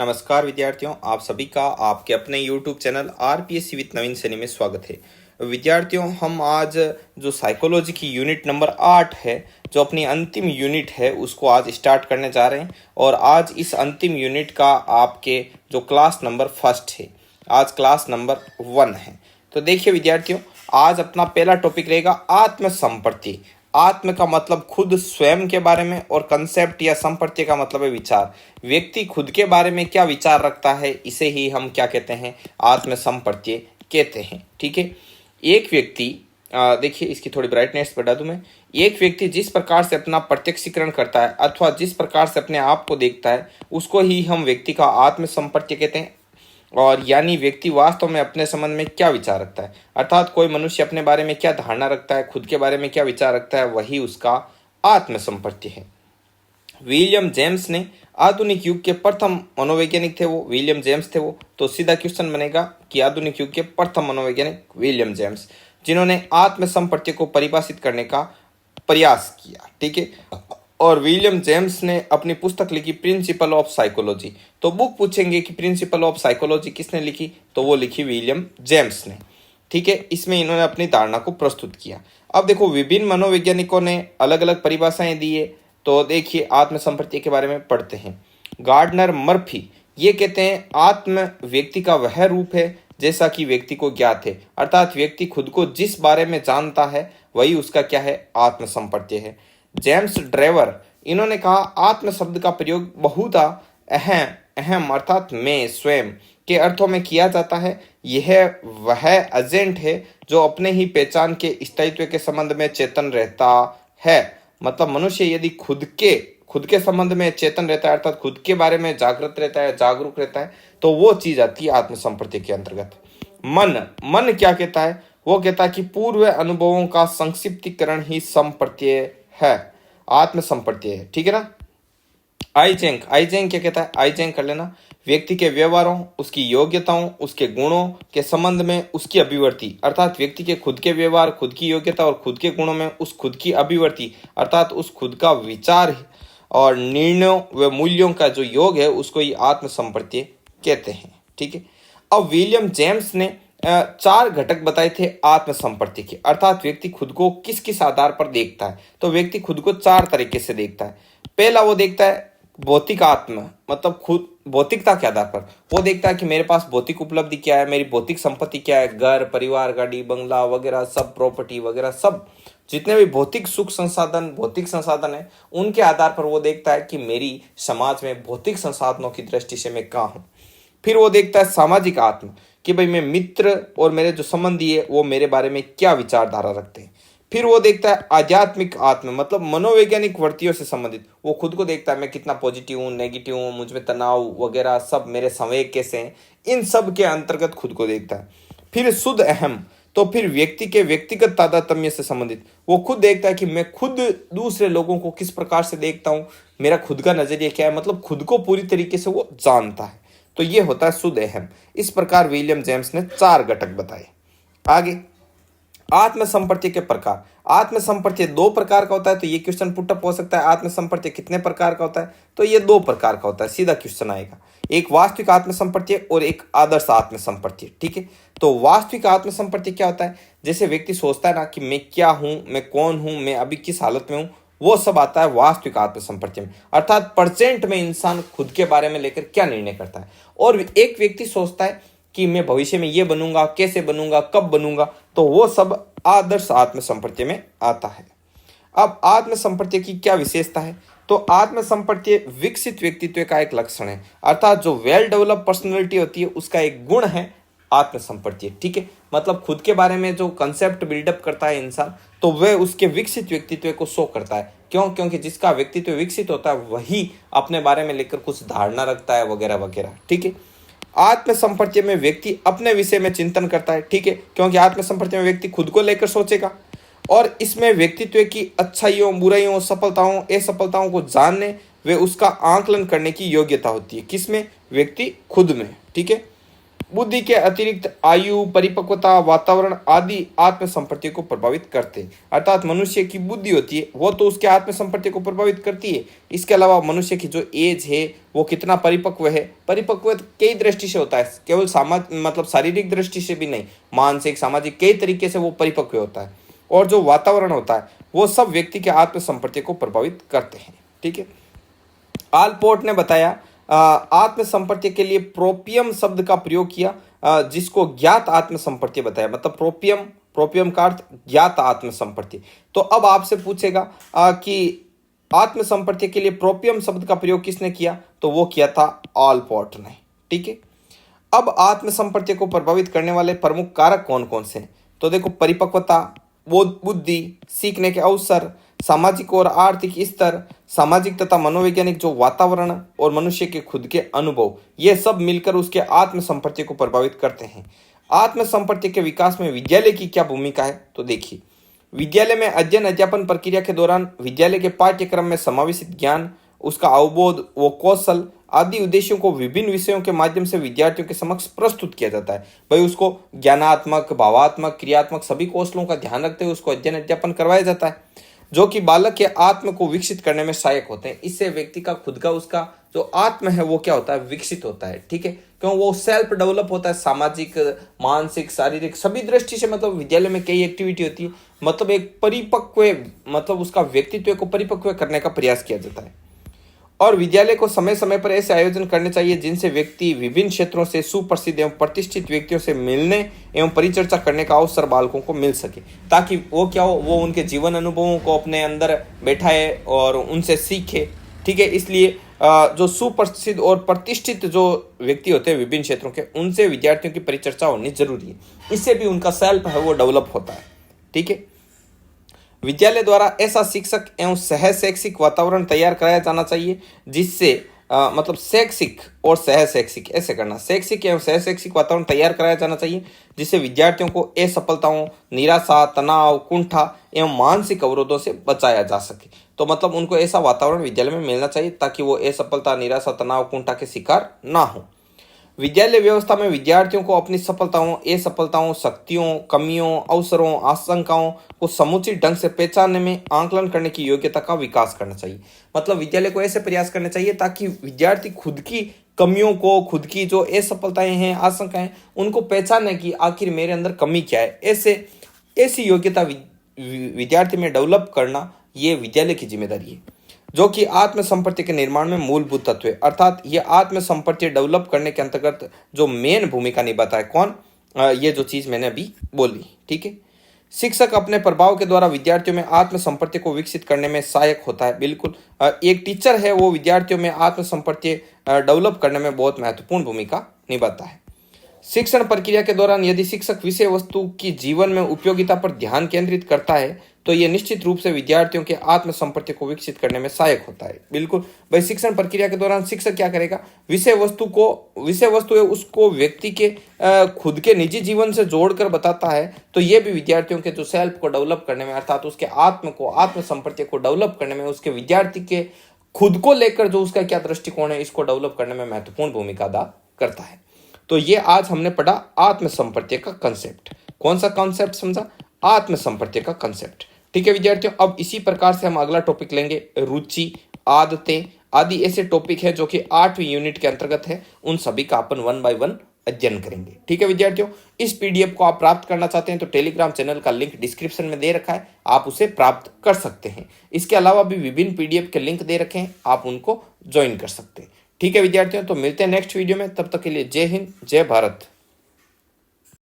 नमस्कार विद्यार्थियों, आप सभी का आपके अपने YouTube चैनल आरपीएससी विद नवीन सैनी में स्वागत है। विद्यार्थियों, हम आज जो साइकोलॉजी की यूनिट नंबर 8 है, जो अपनी अंतिम यूनिट है, उसको आज स्टार्ट करने जा रहे हैं। और आज इस अंतिम यूनिट का आपके जो क्लास नंबर फर्स्ट है, आज क्लास नंबर 1 है। तो देखिए विद्यार्थियों, आज अपना पहला टॉपिक रहेगा आत्मसंप्रति। आत्म का मतलब खुद स्वयं के बारे में, और कंसेप्ट या संप्रत्य का मतलब है विचार। व्यक्ति खुद के बारे में क्या विचार रखता है, इसे ही हम क्या कहते हैं, आत्म संप्रत्य कहते हैं। ठीक है। एक व्यक्ति देखिए, इसकी थोड़ी ब्राइटनेस बढ़ा दूं मैं। एक व्यक्ति जिस प्रकार से अपना प्रत्यक्षीकरण करता है अथवा जिस प्रकार से अपने आप को देखता है, उसको ही हम व्यक्ति का आत्म संप्रत्य कहते हैं। और यानी व्यक्ति वास्तव में अपने संबंध में क्या विचार रखता है, अर्थात कोई मनुष्य अपने बारे में क्या धारणा रखता है, खुद के बारे में क्या विचार रखता है, वही उसका आत्मसंप्रत्य है। विलियम जेम्स ने आधुनिक युग के प्रथम मनोवैज्ञानिक थे, वो विलियम जेम्स थे वो। तो सीधा क्वेश्चन बनेगा कि आधुनिक युग के प्रथम मनोवैज्ञानिक विलियम जेम्स, जिन्होंने आत्मसंप्रत्य को परिभाषित करने का प्रयास किया। ठीक है। और विलियम जेम्स ने अपनी पुस्तक लिखी प्रिंसिपल ऑफ साइकोलॉजी। तो बुक पूछेंगे कि प्रिंसिपल ऑफ साइकोलॉजी किसने लिखी, तो वो लिखी विलियम जेम्स ने। ठीक है। इसमें इन्होंने अपनी धारणा को प्रस्तुत किया। अब देखो, विभिन्न मनोवैज्ञानिकों ने अलग अलग परिभाषाएं दी है। तो देखिए, आत्मसंप्रत्य के बारे में पढ़ते हैं। गार्डनर मर्फी ये कहते हैं, आत्म व्यक्ति का वह रूप है जैसा कि व्यक्ति को ज्ञात है, अर्थात व्यक्ति खुद को जिस बारे में जानता है वही उसका क्या है, आत्मसंप्रत्य है। जेम्स ड्रेवर इन्होंने कहा, आत्म शब्द का प्रयोग बहुत अहम अर्थात मैं, स्वयं के अर्थों में किया जाता है। यह वह एजेंट है जो अपने ही पहचान के स्थायित्व के संबंध में चेतन रहता है। मतलब मनुष्य यदि खुद के संबंध में चेतन रहता है, अर्थात खुद के बारे में जागृत रहता है, जागरूक रहता है, तो वो चीज आती है आत्मसंप्रत्य के अंतर्गत। मन क्या कहता है, वो कहता है कि पूर्व अनुभवों का संक्षिप्तीकरण ही संप्रत्य है, आत्मसंप्रत्य है। ठीक है ना। आईजेंक क्या कहता है, आईजेंक कर लेना। व्यक्ति के व्यवहारों, उसकी योग्यताओं, उसके गुणों के संबंध में उसकी अभिव्यक्ति, अर्थात व्यक्ति के खुद के व्यवहार, खुद की योग्यता और खुद के गुणों में उस खुद की अभिव्यक्ति, अर्थात उस खुद का विचार और निर्णयों व मूल्यों का जो योग है, उसको ही आत्मसंप्रत्य कहते हैं। ठीक है। अब विलियम जेम्स ने 4 घटक बताए थे आत्मसंप्रत्य के, अर्थात व्यक्ति खुद को किस किस आधार पर देखता है। तो व्यक्ति खुद को 4 तरीके से देखता है। पहला, वो देखता है भौतिक आत्म, मतलब खुद भौतिकता के आधार पर वो देखता है कि मेरे पास भौतिक उपलब्धि क्या है, मेरी भौतिक संपत्ति क्या है, घर, परिवार, गाड़ी, बंगला वगैरह सब, प्रॉपर्टी वगैरह सब, जितने भी भौतिक सुख संसाधन, भौतिक संसाधन है, उनके आधार पर वो देखता है कि मेरी समाज में भौतिक संसाधनों की दृष्टि से मैं कहाँ हूँ। फिर वो देखता है सामाजिक आत्म, कि भाई मैं मित्र और मेरे जो संबंधी है वो मेरे बारे में क्या विचारधारा रखते हैं। फिर वो देखता है आध्यात्मिक आत्म, मतलब मनोवैज्ञानिक वृत्तियों से संबंधित, वो खुद को देखता है मैं कितना पॉजिटिव हूँ, नेगेटिव हूँ, मुझ में तनाव वगैरह सब, मेरे संवेग कैसे हैं, इन सब के अंतर्गत खुद को देखता है। फिर शुद्ध अहम, तो फिर व्यक्ति के व्यक्तिगत तादात्म्य से संबंधित, वो खुद देखता है कि मैं खुद दूसरे लोगों को किस प्रकार से देखता हूँ, मेरा खुद का नजरिया क्या है, मतलब खुद को पूरी तरीके से वो जानता है। तो ये होता है शुद्ध अहम। इस प्रकार विलियम जेम्स ने 4 घटक बताए। आगे, आत्मसंप्रत्य के प्रकार। आत्मसंप्रत्य 2 प्रकार का होता है। तो ये क्वेश्चन पुटअप हो सकता है, आत्मसंप्रत्य कितने प्रकार का होता है, तो ये 2 प्रकार का होता है, सीधा क्वेश्चन आएगा। एक वास्तविक आत्मसंप्रत्य और एक आदर्श आत्मसंप्रत्य। ठीक है। तो वास्तविक आत्मसंप्रत्य क्या होता है, जैसे व्यक्ति सोचता है ना कि मैं क्या हूं, मैं कौन हूं, मैं अभी किस हालत में हूं, वो सब आता है वास्तविक आत्मसंप्रत्य में, अर्थात परसेंट में इंसान खुद के बारे में लेकर क्या निर्णय करता है। और एक व्यक्ति सोचता है कि मैं भविष्य में ये बनूंगा, कैसे बनूंगा, कब बनूंगा, तो वो सब आदर्श आत्मसंप्रत्य में आता है। अब आत्मसंप्रत्य की क्या विशेषता है, तो आत्मसंप्रत्य विकसित व्यक्तित्व का एक लक्षण है, अर्थात जो वेल डेवलप पर्सनैलिटी होती है उसका एक गुण है आत्मसंप्रत्य। ठीक है। मतलब खुद के बारे में जो कंसेप्ट बिल्डअप करता है इंसान, तो वह उसके विकसित व्यक्तित्व को शो करता है। क्यों? क्योंकि जिसका व्यक्तित्व विकसित होता है वही अपने बारे में लेकर कुछ धारणा रखता है वगैरह वगैरह। ठीक है। आत्मसंप्रत्य में व्यक्ति अपने विषय में चिंतन करता है। ठीक है। क्योंकि आत्मसंप्रत्य में व्यक्ति खुद को लेकर सोचेगा, और इसमें व्यक्तित्व की अच्छाइयों, बुराइयों, सफलताओं, असफलताओं को जानने वे उसका आकलन करने की योग्यता होती है। किसमें? व्यक्ति खुद में। ठीक है। बुद्धि के अतिरिक्त आयु, परिपक्वता, वातावरण आदि आत्म संपत्ति को प्रभावित करते हैं। अर्थात मनुष्य की बुद्धि होती है वो तो उसके आत्म संपत्ति को प्रभावित करती है। इसके अलावा मनुष्य की जो एज है वो कितना परिपक्व है, परिपक्व कई दृष्टि से होता है, केवल मतलब शारीरिक दृष्टि से भी नहीं, मानसिक, सामाजिक कई तरीके से वो परिपक्व होता है। और जो वातावरण होता है वो सब व्यक्ति के आत्म संपत्ति को प्रभावित करते हैं। ठीक है। आलपोर्ट ने बताया आत्म संपत्ति के लिए प्रोपियम शब्द का प्रयोग किया, जिसको ज्ञात आत्म संपत्ति बताया। मतलब प्रोपियम का अर्थ ज्ञात आत्म संपत्ति। तो अब आपसे पूछेगा कि आत्म संपत्ति के लिए प्रोपियम शब्द का प्रयोग किसने किया, तो वो किया था आलपोर्ट ने। ठीक है। अब आत्म संपत्ति को प्रभावित करने वाले प्रमुख कारक कौन कौन से हैं, तो देखो परिपक्वता, बुद्धि, सीखने के अवसर, सामाजिक और आर्थिक स्तर, सामाजिक तथा मनोवैज्ञानिक जो वातावरण और मनुष्य के खुद के अनुभव, ये सब मिलकर उसके आत्म संपत्ति को प्रभावित करते हैं। आत्म संपत्ति के विकास में विद्यालय की क्या भूमिका है, तो देखिए विद्यालय में अध्ययन अध्यापन प्रक्रिया के दौरान विद्यालय के पाठ्यक्रम में समावेशित ज्ञान, उसका अवबोध, वो कौशल आदि उद्देश्यों को विभिन्न विषयों के माध्यम से विद्यार्थियों के समक्ष प्रस्तुत किया जाता है। भाई उसको ज्ञानात्मक, भावात्मक, क्रियात्मक सभी कौशलों का ध्यान रखते हुए उसको अध्ययन अध्यापन करवाया जाता है, जो कि बालक के आत्म को विकसित करने में सहायक होते हैं। इससे व्यक्ति का खुद का उसका जो आत्म है वो क्या होता है, विकसित होता है। ठीक है। क्यों, वो सेल्फ डेवलप होता है, सामाजिक, मानसिक, शारीरिक सभी दृष्टि से। मतलब विद्यालय में कई एक्टिविटी होती है, मतलब एक परिपक्व, मतलब उसका व्यक्तित्व को परिपक्व करने का प्रयास किया जाता है। और विद्यालय को समय समय पर ऐसे आयोजन करने चाहिए जिनसे व्यक्ति विभिन्न क्षेत्रों से सुप्रसिद्ध एवं प्रतिष्ठित व्यक्तियों से मिलने एवं परिचर्चा करने का अवसर बालकों को मिल सके, ताकि वो क्या हो, वो उनके जीवन अनुभवों को अपने अंदर बैठाए और उनसे सीखे। ठीक है। इसलिए जो सुप्रसिद्ध और प्रतिष्ठित जो व्यक्ति होते हैं विभिन्न क्षेत्रों के, उनसे विद्यार्थियों की परिचर्चा होनी जरूरी है। इससे भी उनका सेल्फ है वो डेवलप होता है। ठीक है। विद्यालय द्वारा ऐसा शिक्षक एवं सह शैक्षिक वातावरण तैयार कराया जाना चाहिए जिससे मतलब शैक्षिक और सह शैक्षिक ऐसे करना, शैक्षिक एवं सह शैक्षिक वातावरण तैयार कराया जाना चाहिए जिससे विद्यार्थियों को असफलताओं, निराशा, तनाव, कुंठा एवं मानसिक अवरोधों से बचाया जा सके। तो मतलब उनको ऐसा वातावरण विद्यालय में मिलना चाहिए ताकि वो असफलता, निराशा, तनाव, कुंठा के शिकार ना हो। विद्यालय व्यवस्था में विद्यार्थियों को अपनी सफलताओं, असफलताओं, शक्तियों, कमियों, अवसरों, आशंकाओं को समुचित ढंग से पहचानने में आंकलन करने की योग्यता का विकास करना चाहिए। मतलब विद्यालय को ऐसे प्रयास करने चाहिए ताकि विद्यार्थी खुद की कमियों को, खुद की जो असफलताएं हैं, आशंकाएं, उनको पहचाने कि आखिर मेरे अंदर कमी क्या है। ऐसी योग्यता विद्यार्थी में डेवलप करना ये विद्यालय की जिम्मेदारी है, जो कि आत्म संपत्ति के निर्माण में मूलभूत तत्व है। अर्थात ये आत्म संपत्ति डेवलप करने के अंतर्गत जो मेन भूमिका निभाता है कौन, ये जो चीज मैंने अभी बोली। ठीक है। शिक्षक अपने प्रभाव के द्वारा विद्यार्थियों में आत्म संपत्ति को विकसित करने में सहायक होता है। बिल्कुल, एक टीचर है वो विद्यार्थियों में आत्म संपत्ति डेवलप करने में बहुत महत्वपूर्ण भूमिका निभाता है। शिक्षण प्रक्रिया के दौरान यदि शिक्षक विषय वस्तु की जीवन में उपयोगिता पर ध्यान केंद्रित करता है तो यह निश्चित रूप से विद्यार्थियों के आत्म संपत्ति को विकसित करने में सहायक होता है। बिल्कुल भाई, शिक्षण प्रक्रिया के दौरान शिक्षक क्या करेगा, विषय वस्तु है उसको व्यक्ति के खुद के निजी जीवन से जोड़कर बताता है। तो यह भी विद्यार्थियों के जो सेल्फ को डेवलप करने में, अर्थात उसके आत्म संपत्ति को डेवलप करने में, उसके विद्यार्थी के खुद को लेकर जो उसका क्या दृष्टिकोण है, इसको डेवलप करने में महत्वपूर्ण भूमिका अदा करता है। तो ये आज हमने पढ़ा आत्म संपत्ति का कंसेप्ट। कौन सा कॉन्सेप्ट समझा, आत्म संपत्ति का कंसेप्ट। ठीक है विद्यार्थियों, अब इसी प्रकार से हम अगला टॉपिक लेंगे, रुचि, आदतें आदि ऐसे टॉपिक है जो कि 8वीं यूनिट के अंतर्गत है। उन सभी का अपन 1 बाय 1 अध्ययन करेंगे। ठीक है विद्यार्थियों, इस पीडीएफ को आप प्राप्त करना चाहते हैं तो टेलीग्राम चैनल का लिंक डिस्क्रिप्शन में दे रखा है, आप उसे प्राप्त कर सकते हैं। इसके अलावा भी विभिन्न पीडीएफ के लिंक दे रखे हैं, आप उनको ज्वाइन कर सकते हैं। ठीक है विद्यार्थियों, तो मिलते हैं नेक्स्ट वीडियो में। तब तक के लिए जय हिंद, जय भारत।